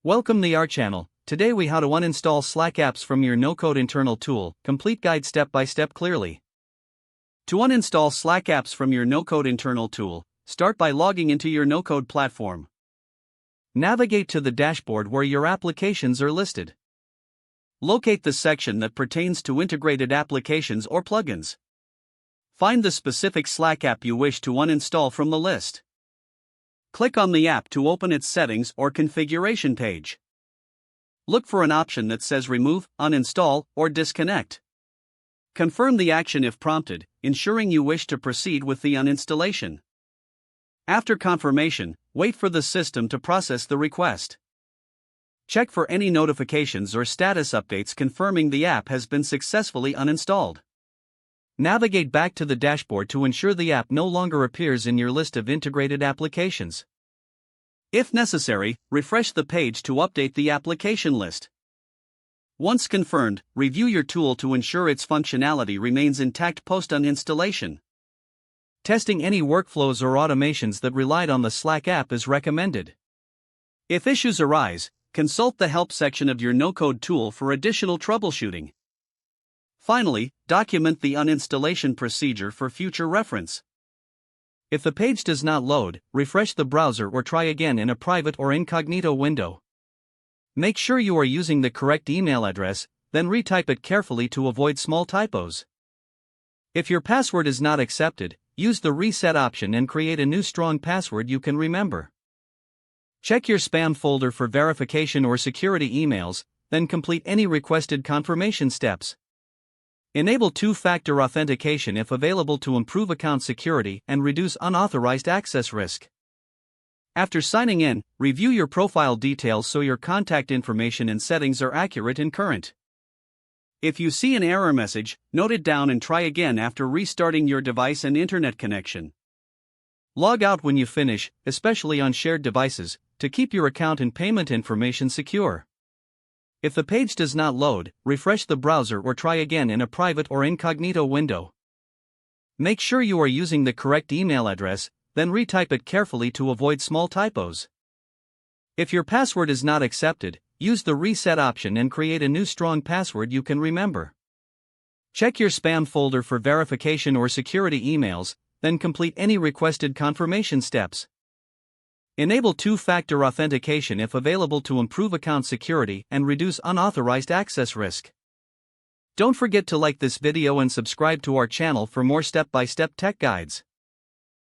Welcome to our channel. Today we how to uninstall Slack apps from your no-code internal tool. Complete guide step by step clearly. To uninstall Slack apps from your no-code internal tool, start by logging into your no-code platform. Navigate to the dashboard where your applications are listed. Locate the section that pertains to integrated applications or plugins. Find the specific Slack app you wish to uninstall from the list. Click on the app to open its settings or configuration page. Look for an option that says Remove, Uninstall, or Disconnect. Confirm the action if prompted, ensuring you wish to proceed with the uninstallation. After confirmation, wait for the system to process the request. Check for any notifications or status updates confirming the app has been successfully uninstalled. Navigate back to the dashboard to ensure the app no longer appears in your list of integrated applications. If necessary, refresh the page to update the application list. Once confirmed, review your tool to ensure its functionality remains intact post-uninstallation. Testing any workflows or automations that relied on the Slack app is recommended. If issues arise, consult the help section of your no-code tool for additional troubleshooting. Finally, document the uninstallation procedure for future reference. If the page does not load, refresh the browser or try again in a private or incognito window. Make sure you are using the correct email address, then retype it carefully to avoid small typos. If your password is not accepted, use the reset option and create a new strong password you can remember. Check your spam folder for verification or security emails, then complete any requested confirmation steps. Enable two-factor authentication if available to improve account security and reduce unauthorized access risk. After signing in, review your profile details so your contact information and settings are accurate and current. If you see an error message, note it down and try again after restarting your device and internet connection. Log out when you finish, especially on shared devices, to keep your account and payment information secure. If the page does not load, refresh the browser or try again in a private or incognito window. Make sure you are using the correct email address, then retype it carefully to avoid small typos. If your password is not accepted, use the reset option and create a new strong password you can remember. Check your spam folder for verification or security emails, then complete any requested confirmation steps. Enable two-factor authentication if available to improve account security and reduce unauthorized access risk. Don't forget to like this video and subscribe to our channel for more step-by-step tech guides.